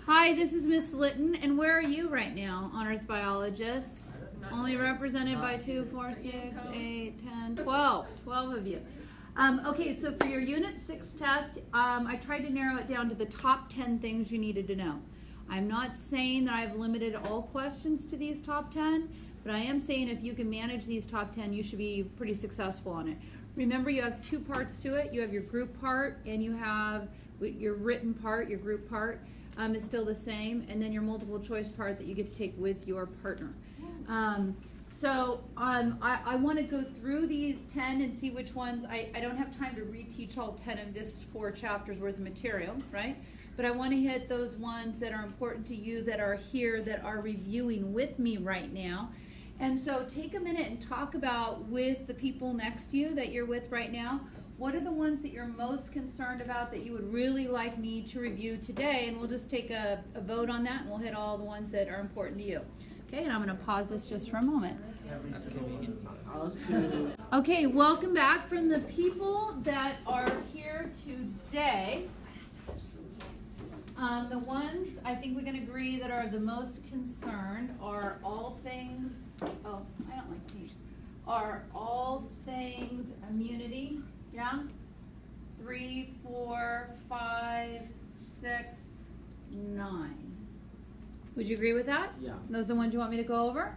Hi, this is Miss Litton, and where are you right now, honors biologists? Only represented by 2, 4, 6, 8, 10, 12. 12 of you. Okay, so for your Unit 6 test, I tried to narrow it down to the top 10 things you needed to know. I'm not saying that I've limited all questions to these top 10, but I am saying if you can manage these top 10, you should be pretty successful on it. Remember, you have 2 parts to it. You have your group part, and you have your written part, your group part. Is still the same, and then your multiple choice part that you get to take with your partner. I want to go through these 10 and see which ones. I don't have time to reteach all 10 of this 4 chapters worth of material, right? But I want to hit those ones that are important to you, that are here, that are reviewing with me right now. And so take a minute and talk about with the people next to you that you're with right now, what are the ones that you're most concerned about that you would really like me to review today? And we'll just take a vote on that, and we'll hit all the ones that are important to you. Okay, and I'm going to pause this just for a moment. Okay, welcome back from the people that are here today. The ones I think we can agree that are the most concerned are all things, oh, I don't like these, are all things immunity. Yeah? 3, 4, 5, 6, 9. Would you agree with that? Yeah. Those are the ones you want me to go over?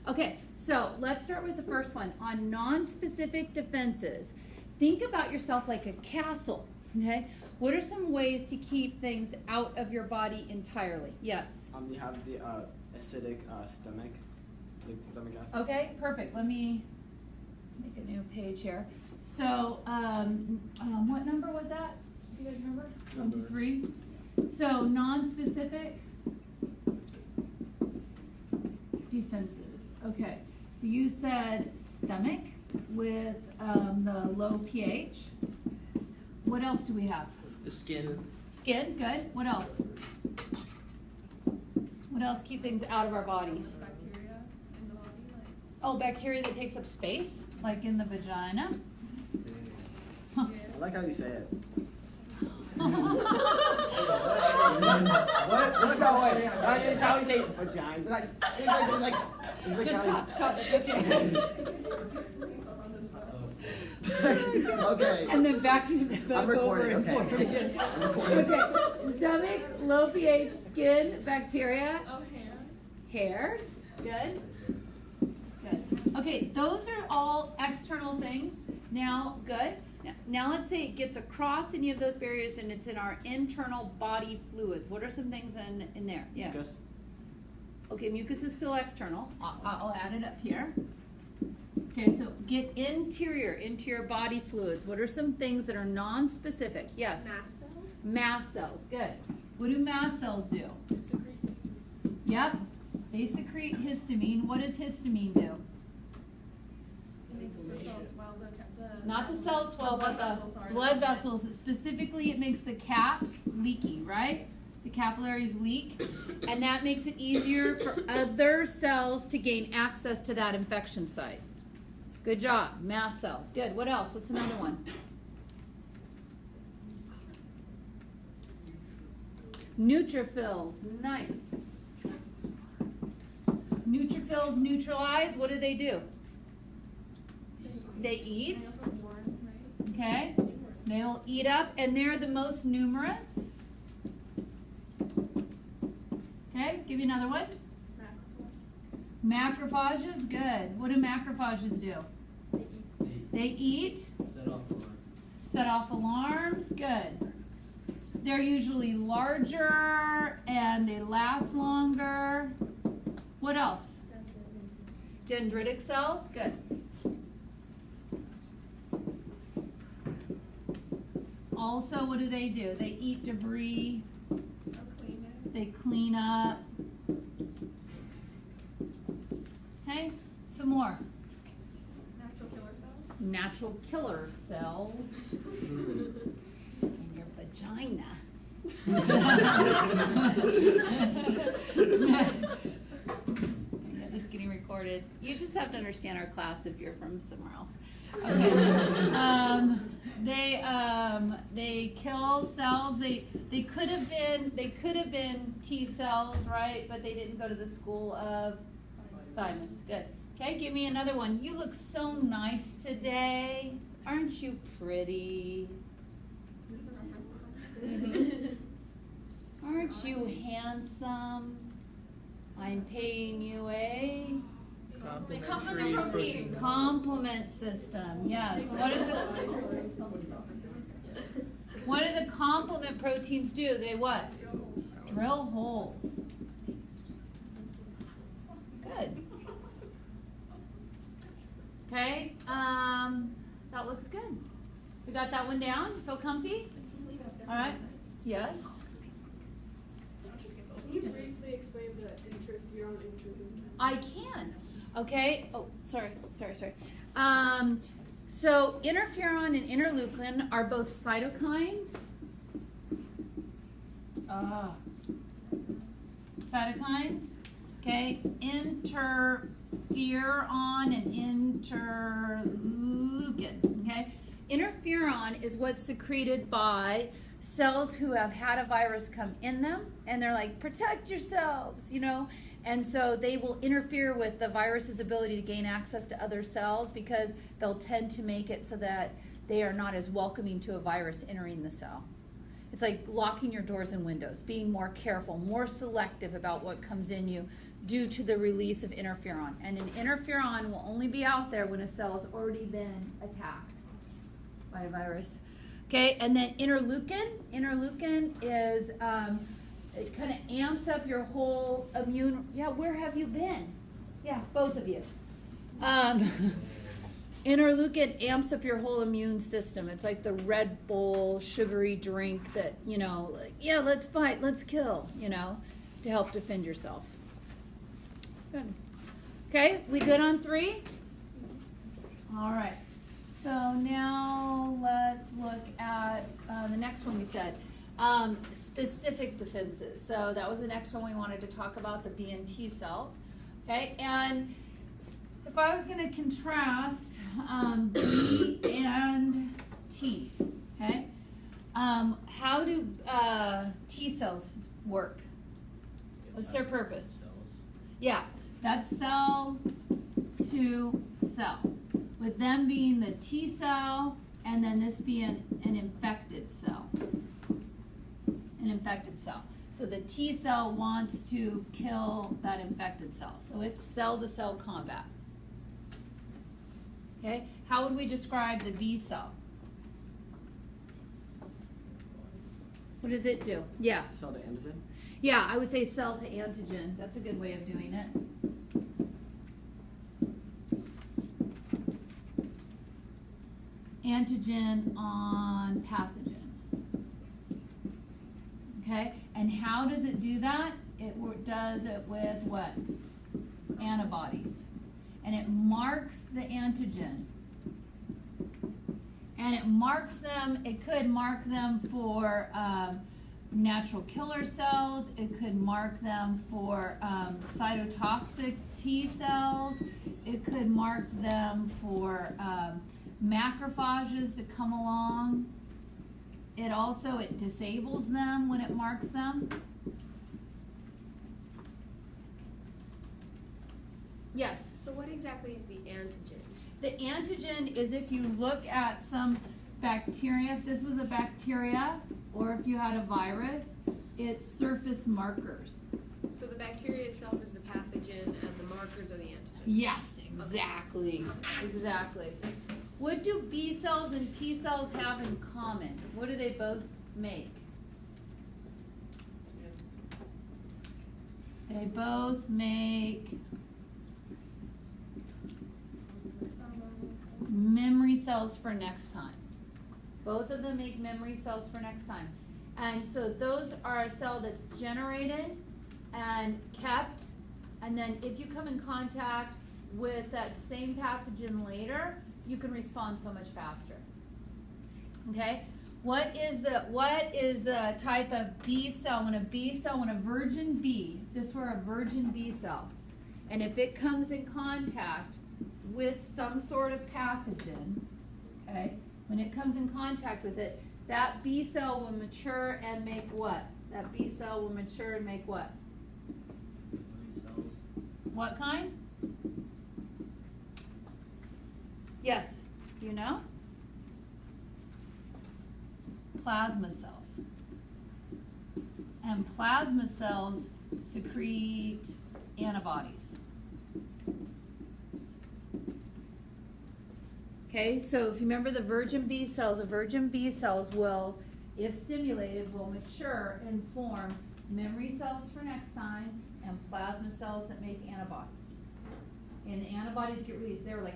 Okay, so let's start with the first one. On non-specific defenses, think about yourself like a castle, okay? What are some ways to keep things out of your body entirely? Yes? You have the acidic stomach, like stomach acid. Okay, perfect. Let me make a new page here. So, what number was that? Do you guys remember? 1, 2, 3. So, non-specific defenses. Okay. So you said stomach with the low pH. What else do we have? The skin. Skin. Good. What else? What else keep things out of our bodies? Bacteria in the body, like. Oh, bacteria that takes up space, like in the vagina. I like how you say it. What? No, wait. That's how you say it. Vagina. Just stop. It's okay. Okay. And then back I'm recording. over and Okay. forward again. I'm recording. Okay. Stomach, low pH, skin, bacteria, Oh, hairs. Good. Good. Okay, those are all external things. Now, good. Now let's say it gets across any of those barriers and it's in our internal body fluids. What are some things in there? Yeah. Mucus. Okay, mucus is still external. I'll add it up here. Okay, so get interior, into your body fluids. What are some things that are non-specific? Yes? Mast cells? Mast cells, good. What do mast cells do? Secrete histamine. Yep, they secrete histamine. What does histamine do? It makes the cells swell. Not the cells swell, but vessels the are. blood vessels. Specifically, it makes the caps leaky, right? The capillaries leak, and that makes it easier for other cells to gain access to that infection site. Good job, mast cells. Good. What else? What's another one? Neutrophils. Nice. Neutrophils neutralize. What do? They eat. Okay. They'll eat up, and they're the most numerous. Okay, give me another one. Macrophages, good. What do macrophages do? They eat. Set off alarm. Set off alarms, good. They're usually larger and they last longer. What else? Dendritic cells, good. Also, what do? They eat debris. They clean up. Okay, some more. Natural killer cells. Natural killer cells in your vagina. Yeah, this is getting recorded. You just have to understand our class if you're from somewhere else. Okay. They kill cells. They could have been T cells, right? But they didn't go to the school of thymus. Good. Okay, give me another one. You look so nice today. Aren't you pretty? Aren't you handsome? I'm paying you a complement system. Yes. What do the complement proteins do? They what? Drill holes. Good. Okay. That looks good. We got that one down. Feel comfy? All right. Yes. Can you briefly explain the interferon interleukin? I can. Okay. Oh, sorry. So interferon and interleukin are both cytokines. Cytokines. Okay. Interferon and interleukin. Okay. Interferon is what's secreted by cells who have had a virus come in them, and they're like, protect yourselves, you know, and so they will interfere with the virus's ability to gain access to other cells because they'll tend to make it so that they are not as welcoming to a virus entering the cell. It's like locking your doors and windows, being more careful, more selective about what comes in you due to the release of interferon. And an interferon will only be out there when a cell has already been attacked by a virus. Okay, and then interleukin is, it kind of amps up your whole immune, where have you been? Yeah, both of you. Interleukin amps up your whole immune system. It's like the Red Bull sugary drink that, you know, like, yeah, let's fight, let's kill, you know, to help defend yourself. Good. Okay, we good on 3? All right. So now let's look at the next one we said, specific defenses. So that was the next one we wanted to talk about, the B and T cells. Okay, and if I was going to contrast B and T, okay, how do T cells work? What's their purpose? Yeah, that's cell to cell. With them being the T cell, and then this being an infected cell. An infected cell. So the T cell wants to kill that infected cell. So it's cell-to-cell combat. Okay? How would we describe the B cell? What does it do? Yeah. Cell to antigen? Yeah, I would say cell to antigen. That's a good way of doing it. Antigen on pathogen. Okay, and how does it do that? It does it with what? Antibodies. And it marks the antigen. And it marks them, it could mark them for natural killer cells. It could mark them for cytotoxic T cells. It could mark them for macrophages to come along. It disables them when it marks them. Yes? So what exactly is the antigen? The antigen is if you look at some bacteria, if this was a bacteria or if you had a virus, it's surface markers. So the bacteria itself is the pathogen and the markers are the antigens? Yes, exactly. Exactly. What do B cells and T cells have in common? What do they both make? They both make memory cells for next time. Both of them make memory cells for next time. And so those are a cell that's generated and kept, and then if you come in contact with that same pathogen later, you can respond so much faster. Okay? What is the type of B cell? When a virgin B, if this were a virgin B cell, and if it comes in contact with some sort of pathogen, okay, when it comes in contact with it, that B cell will mature and make what? That B cell will mature and make what? Cells. What kind? Yes, do you know? Plasma cells. And plasma cells secrete antibodies. Okay, so if you remember the virgin B cells will, if stimulated, will mature and form memory cells for next time and plasma cells that make antibodies. And the antibodies get released. They're like,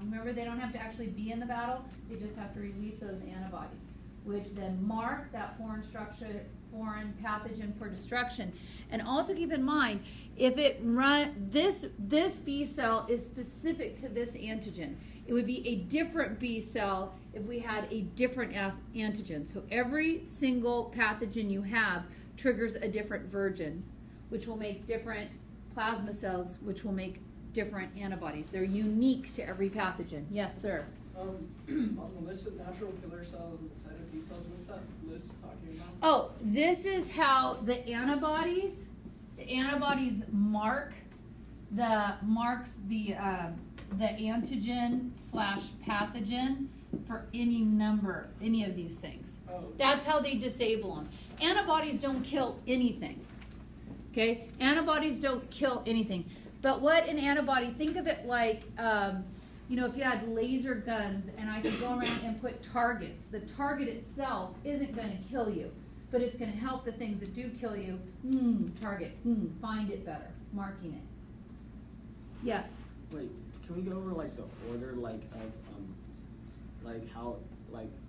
remember, they don't have to actually be in the battle. They just have to release those antibodies, which then mark that foreign pathogen for destruction. And also keep in mind, if it this B cell is specific to this antigen. It would be a different B cell if we had a different antigen. So every single pathogen you have triggers a different virgin, which will make different plasma cells, which will make different antibodies. They're unique to every pathogen. Yes, sir. On the list of natural killer cells and the cyto T cells, what's that list talking about? Oh, this is how the antibodies marks the antigen / pathogen for any of these things. Oh, okay. That's how they disable them. Antibodies don't kill anything. Okay? Antibodies don't kill anything. But what an antibody, think of it like, if you had laser guns and I could go around and put targets. The target itself isn't going to kill you, but it's going to help the things that do kill you, find it better, marking it. Yes? Wait, can we go over like the order of how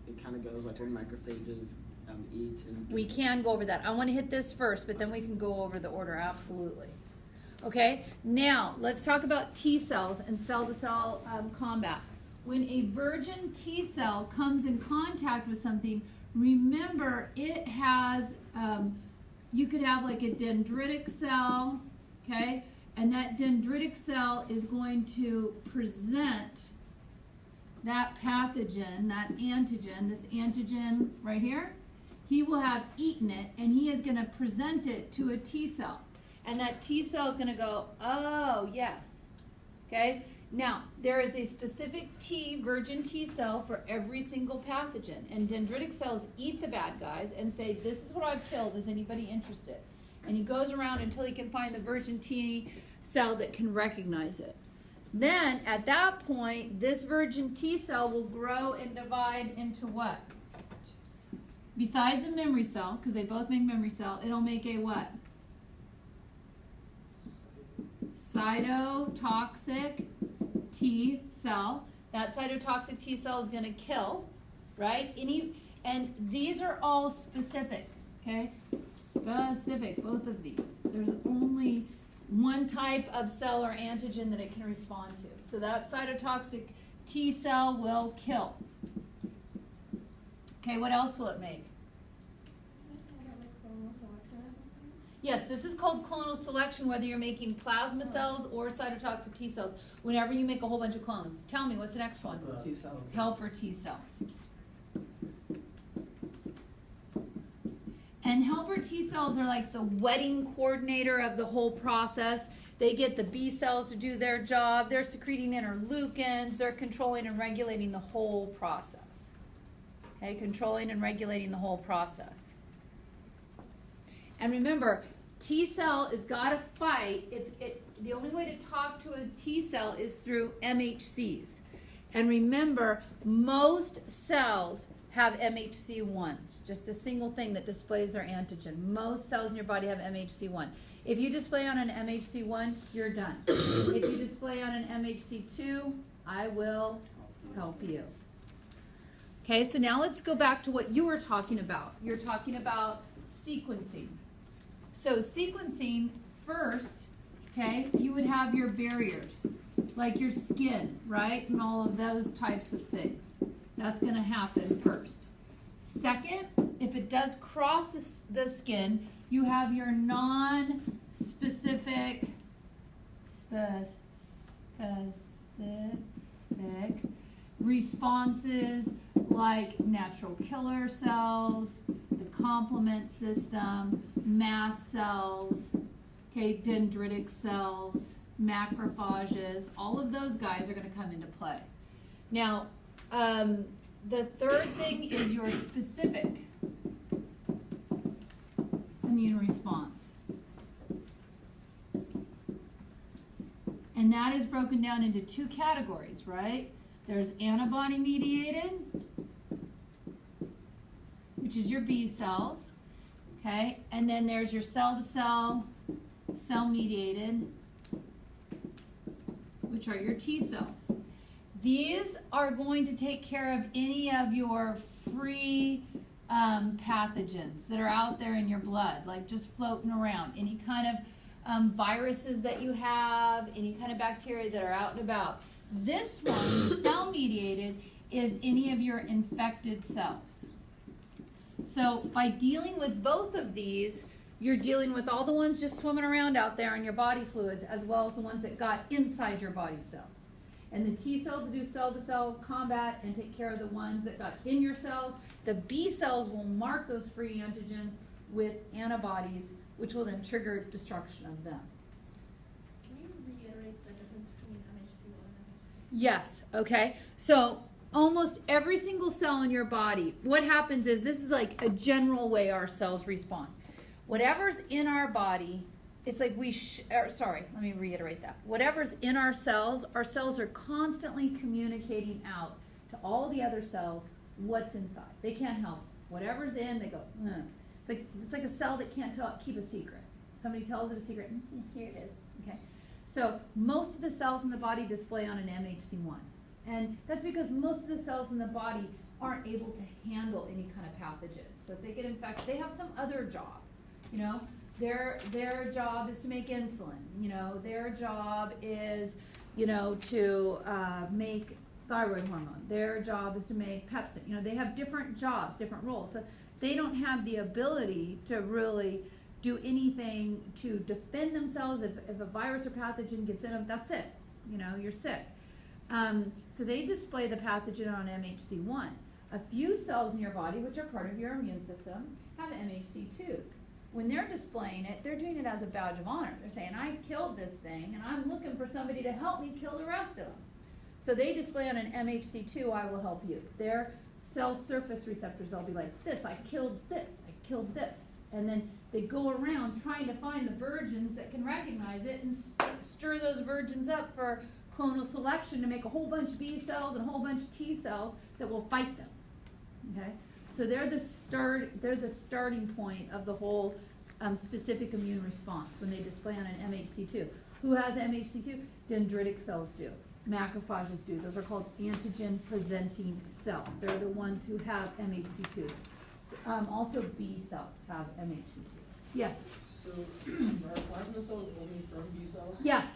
it kind of goes like when macrophages eat and We can go over that. I want to hit this first, but then we can go over the order, absolutely. Okay, now let's talk about T cells and cell-to-cell combat. When a virgin T cell comes in contact with something, remember it has, you could have like a dendritic cell, okay? And that dendritic cell is going to present that pathogen, that antigen, this antigen right here. He will have eaten it and he is going to present it to a T cell. And that T cell is going to go, oh, yes. Okay? Now, there is a specific virgin T cell for every single pathogen. And dendritic cells eat the bad guys and say, this is what I've killed. Is anybody interested? And he goes around until he can find the virgin T cell that can recognize it. Then, at that point, this virgin T cell will grow and divide into what? Besides a memory cell, because they both make memory cell, it'll make a what? Cytotoxic T cell. That cytotoxic T cell is going to kill, right? And these are all specific, okay? Specific, both of these. There's only one type of cell or antigen that it can respond to. So that cytotoxic T cell will kill. Okay, what else will it make? Yes, this is called clonal selection, whether you're making plasma cells or cytotoxic T cells. Whenever you make a whole bunch of clones. Tell me, what's the next one? T cells. Helper T cells. And helper T cells are like the wedding coordinator of the whole process. They get the B cells to do their job. They're secreting interleukins. They're controlling and regulating the whole process. Okay, controlling and regulating the whole process. And remember, T cell has got to fight. The only way to talk to a T cell is through MHCs. And remember, most cells have MHC1s, just a single thing that displays their antigen. Most cells in your body have MHC1. If you display on an MHC1, you're done. If you display on an MHC2, I will help you. Okay, so now let's go back to what you were talking about. You're talking about sequencing. So sequencing, first, okay, you would have your barriers, like your skin, right, and all of those types of things. That's going to happen first. Second, if it does cross the skin, you have your non-specific responses like natural killer cells, the complement system, mast cells, okay, dendritic cells, macrophages, all of those guys are going to come into play. Now, the third thing is your specific immune response. And that is broken down into two categories, right? There's antibody mediated, which is your B cells, okay? And then there's your cell-to-cell, cell-mediated, which are your T cells. These are going to take care of any of your free pathogens that are out there in your blood, like just floating around, any kind of viruses that you have, any kind of bacteria that are out and about. This one, cell-mediated, is any of your infected cells. So by dealing with both of these, you're dealing with all the ones just swimming around out there in your body fluids, as well as the ones that got inside your body cells. And the T cells do cell-to-cell combat and take care of the ones that got in your cells. The B cells will mark those free antigens with antibodies, which will then trigger destruction of them. Can you reiterate the difference between MHC1 and MHC2? Yes, okay. So almost every single cell in your body, what happens is, this is like a general way our cells respond. Whatever's in our body, it's like let me reiterate that. Whatever's in our cells are constantly communicating out to all the other cells what's inside. They can't help it. Whatever's in, they go, It's like a cell that can't keep a secret. Somebody tells it a secret, here it is, okay? So most of the cells in the body display on an MHC1. And that's because most of the cells in the body aren't able to handle any kind of pathogen. So if they get infected, they have some other job, you know? Their job is to make insulin, you know? Their job is, you know, to make thyroid hormone. Their job is to make pepsin. You know, they have different jobs, different roles. So they don't have the ability to really do anything to defend themselves. If a virus or pathogen gets in them, that's it. You know, you're sick. So they display the pathogen on MHC1. A few cells in your body, which are part of your immune system, have MHC2s. When they're displaying it, they're doing it as a badge of honor. They're saying, I killed this thing, and I'm looking for somebody to help me kill the rest of them. So they display on an MHC2, I will help you. Their cell surface receptors, they'll be like, this, I killed this, I killed this. And then they go around trying to find the virgins that can recognize it and stir those virgins up for clonal selection to make a whole bunch of B cells and a whole bunch of T cells that will fight them. Okay? So they're the starting point of the whole specific immune response when they display on an MHC2. Who has MHC2? Dendritic cells do. Macrophages do. Those are called antigen-presenting cells. They're the ones who have MHC2. Also B cells have MHC2. Yes? So are plasma cells only from B cells? Yes.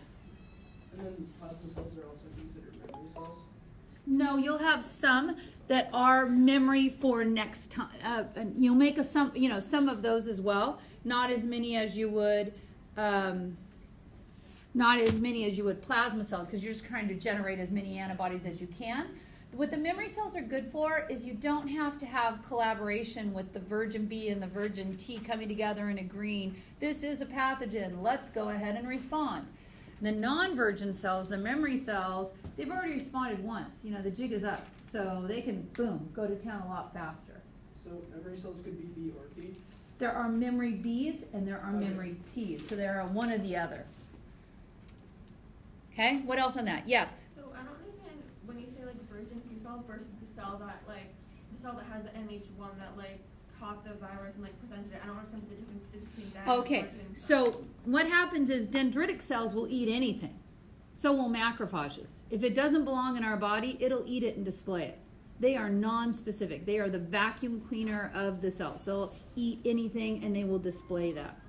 And then plasma cells are also considered memory cells? No, you'll have some that are memory for next time. You'll make some of those as well. Not as many as you would. Not as many as you would plasma cells, because you're just trying to generate as many antibodies as you can. What the memory cells are good for is you don't have to have collaboration with the virgin B and the virgin T coming together and agreeing, this is a pathogen, let's go ahead and respond. The non-virgin cells, the memory cells, they've already responded once. You know, the jig is up, so they can, boom, go to town a lot faster. So memory cells could be B or T? There are memory Bs and there are memory Ts, so there are one or the other. Okay, what else on that? Yes? So I don't understand when you say like virgin T cell versus the cell that has the MH1 that like caught the virus and like presented it. I don't understand what the difference is between that Okay, and virgin so what happens is dendritic cells will eat anything. So will macrophages. If it doesn't belong in our body, it'll eat it and display it. They are non-specific. They are the vacuum cleaner of the cells. They'll eat anything and they will display that.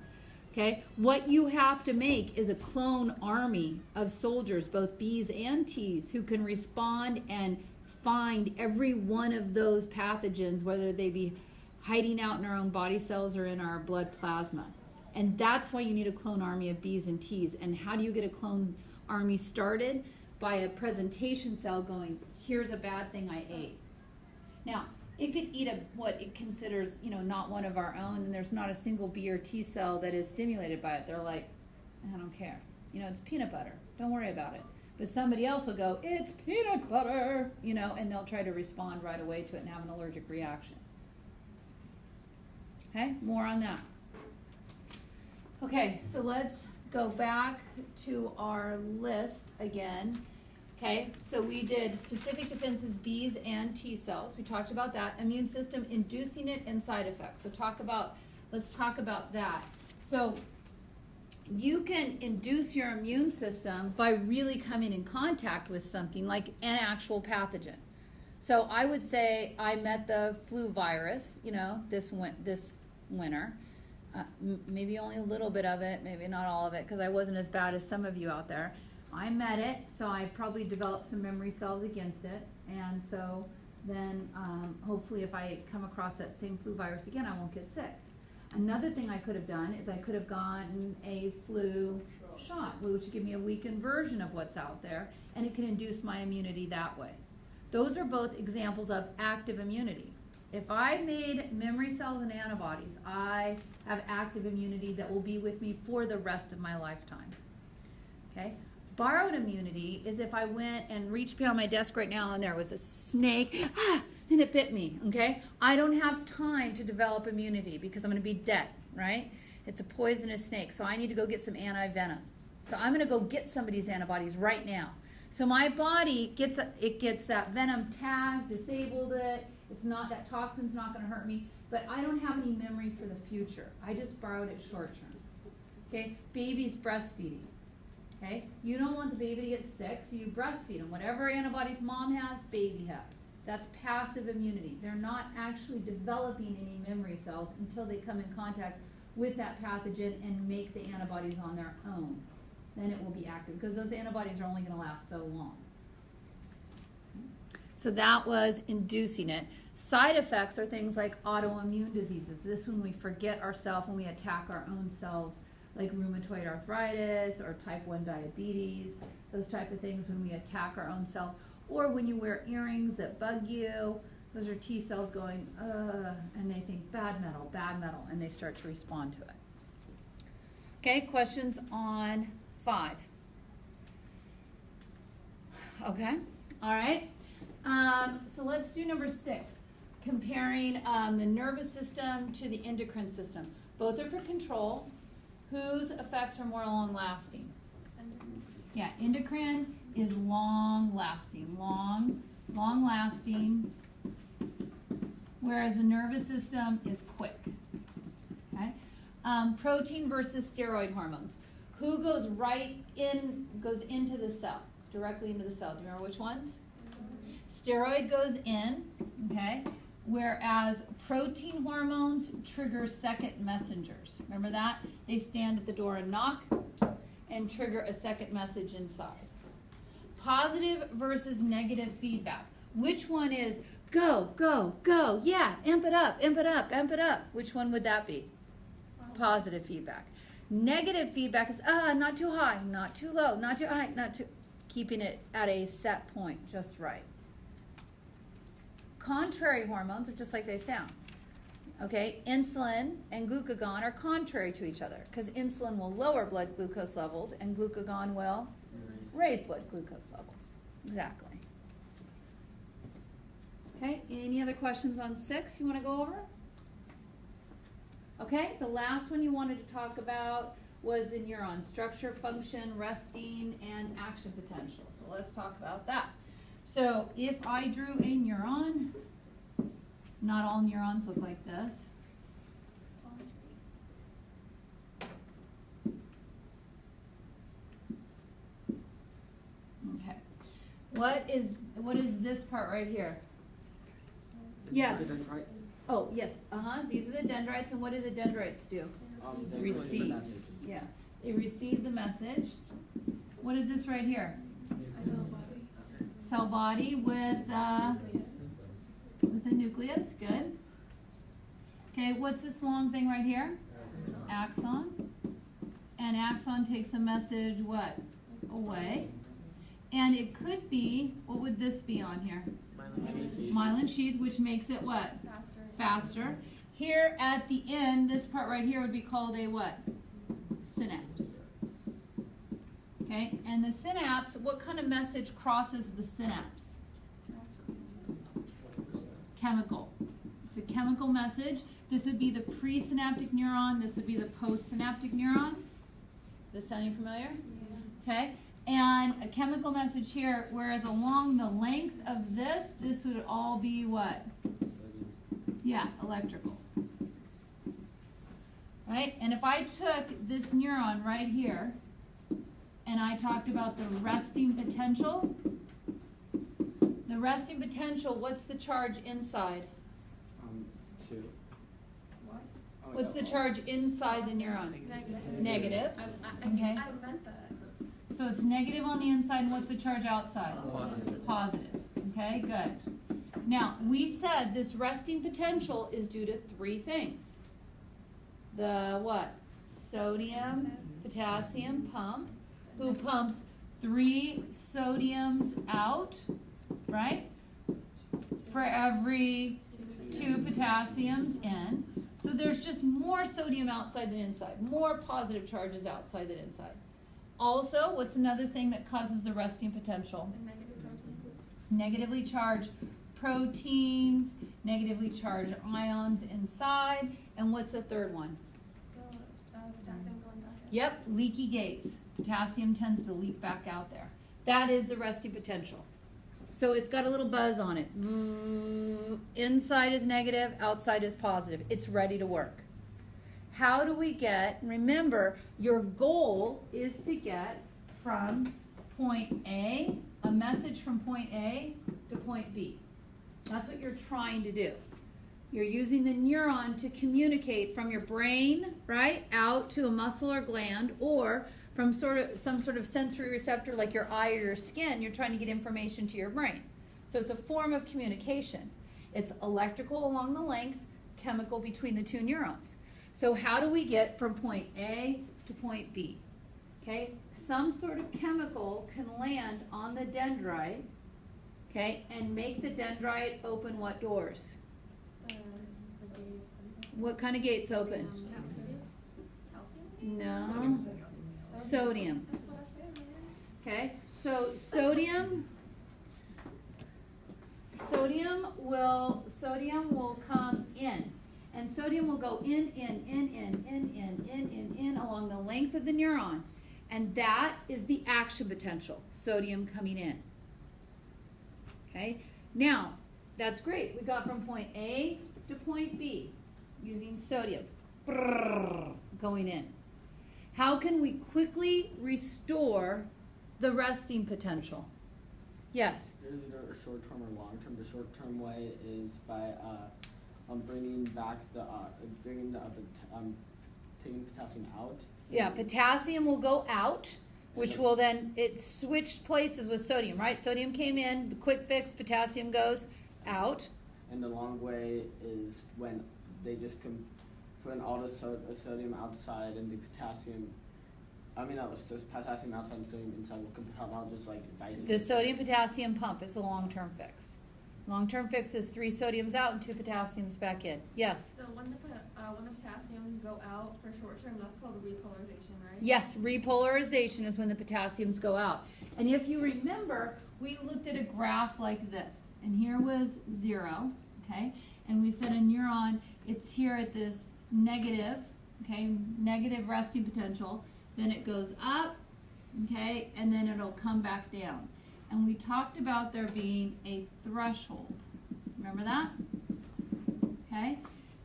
Okay, what you have to make is a clone army of soldiers, both Bs and Ts, who can respond and find every one of those pathogens, whether they be hiding out in our own body cells or in our blood plasma. And that's why you need a clone army of Bs and Ts. And how do you get a clone army started? by a presentation cell going, here's a bad thing I ate. Now, it could eat what it considers, not one of our own, and there's not a single B or T cell that is stimulated by it. They're like, I don't care. It's peanut butter. Don't worry about it. But somebody else will go, it's peanut butter, and they'll try to respond right away to it and have an allergic reaction. Okay, more on that. Okay, so let's go back to our list again. Okay, so we did specific defenses, Bs and T cells. We talked about that. Immune system, inducing it, and side effects. So let's talk about that. So you can induce your immune system by really coming in contact with something like an actual pathogen. So I would say I met the flu virus, this winter. Maybe only a little bit of it, maybe not all of it, because I wasn't as bad as some of you out there. I met it, so I probably developed some memory cells against it, and so then hopefully if I come across that same flu virus again, I won't get sick. Another thing I could have done is I could have gotten a flu shot, which would give me a weakened version of what's out there, and it can induce my immunity that way. Those are both examples of active immunity. If I made memory cells and antibodies, I have active immunity that will be with me for the rest of my lifetime. Okay? Borrowed immunity is if I went and reached behind my desk right now and there was a snake, and it bit me, okay? I don't have time to develop immunity because I'm going to be dead, right? It's a poisonous snake, so I need to go get some anti-venom. So I'm going to go get somebody's antibodies right now. So my body gets that venom tagged, disabled it. It's not, that toxin's not going to hurt me, but I don't have any memory for the future. I just borrowed it short term. Okay? Babies breastfeeding. Okay? You don't want the baby to get sick, so you breastfeed them. Whatever antibodies mom has, baby has. That's passive immunity. They're not actually developing any memory cells until they come in contact with that pathogen and make the antibodies on their own. Then it will be active, because those antibodies are only going to last so long. So that was inducing it. Side effects are things like autoimmune diseases. This when we forget ourselves, when we attack our own cells, like rheumatoid arthritis or type 1 diabetes, those type of things when we attack our own cells. Or when you wear earrings that bug you, those are T cells going, and they think bad metal, and they start to respond to it. Okay, questions on 5? Okay, all right. So let's do number 6, comparing the nervous system to the endocrine system. Both are for control. Whose effects are more long-lasting? Yeah, endocrine is long-lasting, long-lasting, whereas the nervous system is quick. Okay, protein versus steroid hormones. Who goes into the cell, directly into the cell? Do you remember which ones? Steroid goes in, okay, whereas protein hormones trigger second messengers. Remember that? They stand at the door and knock and trigger a second message inside. Positive versus negative feedback. Which one is go, go, go, yeah, amp it up, amp it up, amp it up? Which one would that be? Positive feedback. Negative feedback is, not too high, not too low, not too high, not too, keeping it at a set point, just right. Contrary hormones are just like they sound. Okay, insulin and glucagon are contrary to each other because insulin will lower blood glucose levels and glucagon will raise blood glucose levels. Exactly. Okay, any other questions on 6 you want to go over? Okay, the last one you wanted to talk about was the neuron structure, function, resting, and action potential. So let's talk about that. So if I drew a neuron, not all neurons look like this. Okay. What is this part right here? Yes. Oh, yes. These are the dendrites, and what do the dendrites do? Receive. Yeah. They receive the message. What is this right here? Cell body with the nucleus. Good. Okay, what's this long thing right here? Axon. And axon takes a message what? Away. And it could be, what would this be on here? Myelin sheath, which makes it what? Faster. Here at the end, this part right here would be called a what? Synapse. Okay, and the synapse, what kind of message crosses the synapse? Chemical. It's a chemical message. This would be the presynaptic neuron. This would be the postsynaptic neuron. Is this sounding familiar? Yeah. Okay, and a chemical message here, whereas along the length of this would all be what? Yeah, electrical. Right? And if I took this neuron right here, and I talked about the resting potential, what's the charge inside? 2. What? Oh, What's the yeah. charge inside the neuron? Negative. Okay. I meant that. So it's negative on the inside, and what's the charge outside? Positive. Okay, good. Now, we said this resting potential is due to 3 things. The what? Sodium, potassium pump. Who pumps 3 sodiums out, right? For every 2 potassiums in. So there's just more sodium outside than inside. More positive charges outside than inside. Also, what's another thing that causes the resting potential? Negatively charged proteins, negatively charged ions inside. And what's the third one? Potassium going back in. Yep, leaky gates. Potassium tends to leak back out there. That is the resting potential. So it's got a little buzz on it. Inside is negative, outside is positive. It's ready to work. How do we get, remember, your goal is to get from point A, a message from point A to point B. That's what you're trying to do. You're using the neuron to communicate from your brain, right, out to a muscle or gland, or from some sort of sensory receptor like your eye or your skin. You're trying to get information to your brain. So it's a form of communication. It's electrical along the length, chemical between the 2 neurons. So how do we get from point A to point B? Okay, some sort of chemical can land on the dendrite, okay, and make the dendrite open what doors? What kind of gates open? No. Sodium. That's what I said, man. Okay, so sodium will come in, and sodium will go in along the length of the neuron, and that is the action potential, sodium coming in. Okay, now that's great. We got from point A to point B using sodium going in. How can we quickly restore the resting potential? Yes? There's either a short-term or long-term. The short-term way is by bringing back taking potassium out. Yeah, potassium will go out, which will then, it switched places with sodium, right? Sodium came in, the quick fix, potassium goes out. And the long way is when they just put all the sodium outside and the potassium. I mean, that was just potassium outside and sodium inside. Will come out just like vice The sodium potassium pump is the long-term fix. Long-term fix is 3 sodiums out and 2 potassiums back in. Yes? So when the potassiums go out for short term, that's called repolarization, right? Yes, repolarization is when the potassiums go out. And if you remember, we looked at a graph like this. And here was 0, okay? And we said a neuron, it's here at this negative, okay, negative resting potential. Then it goes up, okay, and then it'll come back down. And we talked about there being a threshold. Remember that? Okay?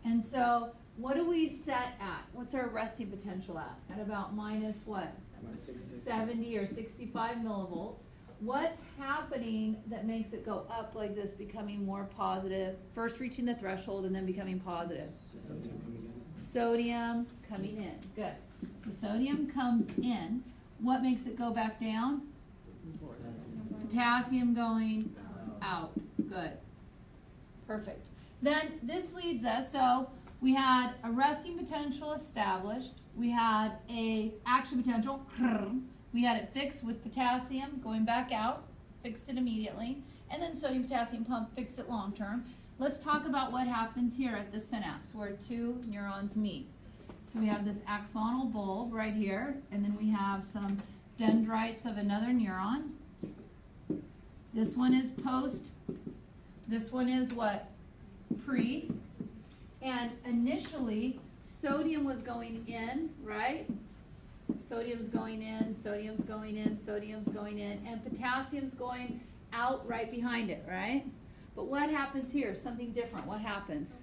And so what do we set at? What's our resting potential at? At about minus what? 70 or 65 millivolts. What's happening that makes it go up like this, becoming more positive, first reaching the threshold and then becoming positive? Sodium coming in. Good. So sodium comes in. What makes it go back down? Potassium going out. Good. Perfect. Then this leads us, so we had a resting potential established. We had a action potential. We had it fixed with potassium going back out, fixed it immediately, and then sodium potassium pump fixed it long term. Let's talk about what happens here at the synapse where two neurons meet. So we have this axonal bulb right here, and then we have some dendrites of another neuron. This one is post, this one is what? Pre. And initially, sodium was going in, right? Sodium's going in, sodium's going in, sodium's going in, and potassium's going out right behind it, right? But what happens here? Something different. What happens?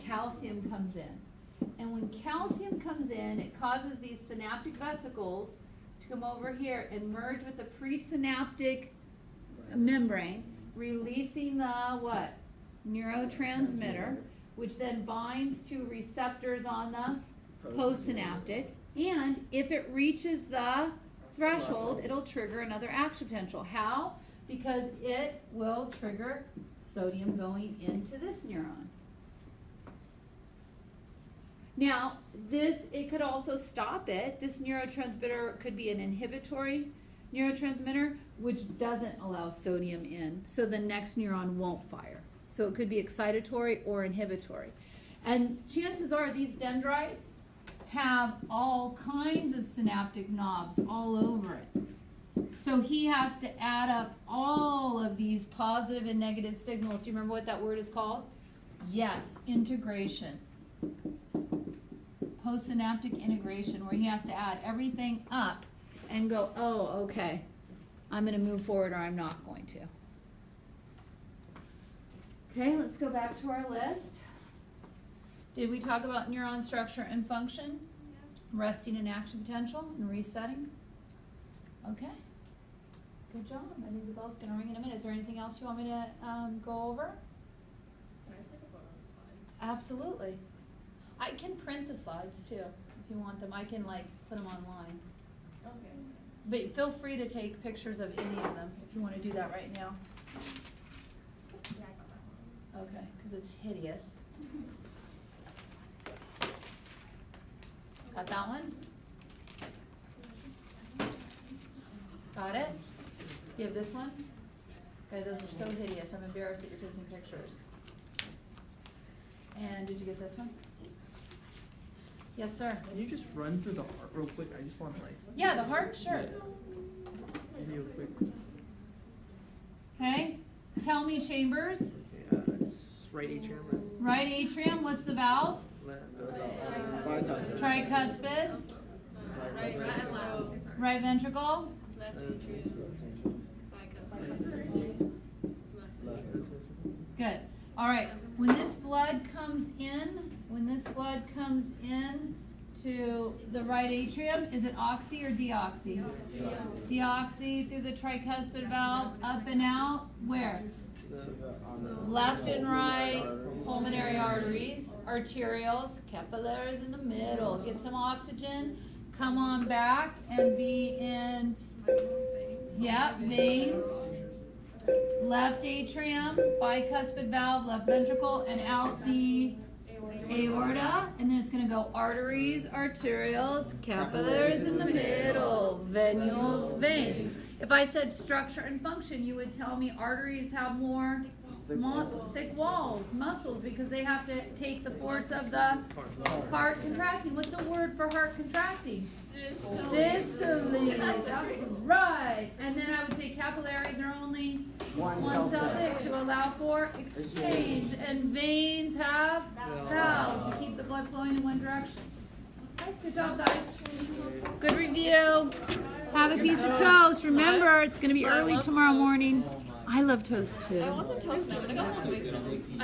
Calcium comes in. And when calcium comes in, it causes these synaptic vesicles to come over here and merge with the presynaptic membrane, releasing the what? Neurotransmitter, which then binds to receptors on the postsynaptic. And if it reaches the threshold, it'll trigger another action potential. How? Because it will trigger sodium going into this neuron. Now, it could also stop it. This neurotransmitter could be an inhibitory neurotransmitter, which doesn't allow sodium in, so the next neuron won't fire. So it could be excitatory or inhibitory. And chances are these dendrites have all kinds of synaptic knobs all over it. So he has to add up all of these positive and negative signals. Do you remember what that word is called? Yes, integration. Postsynaptic integration, where he has to add everything up and go, oh, okay, I'm going to move forward or I'm not going to. Okay, let's go back to our list. Did we talk about neuron structure and function? Resting and action potential and resetting? Okay. Good job. I think the bell's going to ring in a minute. Is there anything else you want me to go over? Can I just take a photo of the slide? Absolutely. I can print the slides too, if you want them. I can put them online. Okay. But feel free to take pictures of any of them if you want to do that right now. Yeah, I got that one. Okay, because it's hideous. Got that one? Got it? Do you have this one? Okay, those are so hideous. I'm embarrassed that you're taking pictures. And did you get this one? Yes, sir. Can you just run through the heart real quick? I just want to Yeah, the heart, sure. video quick. Okay, tell me chambers. Okay, it's right atrium. Right atrium, what's the valve? Tricuspid. Right ventricle. Left atrium. Bicuspid. Good. All right. When this blood comes in, to the right atrium, is it oxy or deoxy? Deoxy through the tricuspid valve, up and out. Where? Left and right pulmonary arteries, arterioles, capillaries in the middle. Get some oxygen. Come on back and be in, veins. Left atrium, bicuspid valve, left ventricle, and out the aorta. And then it's going to go arteries, arterioles, capillaries in the middle, venules, veins. If I said structure and function, you would tell me arteries have more thick walls, muscles, because they have to take the force of the heart contracting. What's a word for heart contracting? Systole. Right. And then I would say capillaries are only one cell thick to allow for exchange. And veins have valves to keep the blood flowing in one direction. Okay, good job, guys. Good review. Have a piece of toast. Remember, it's going to be early tomorrow morning. I love toast too. I want some toast though, but I got one.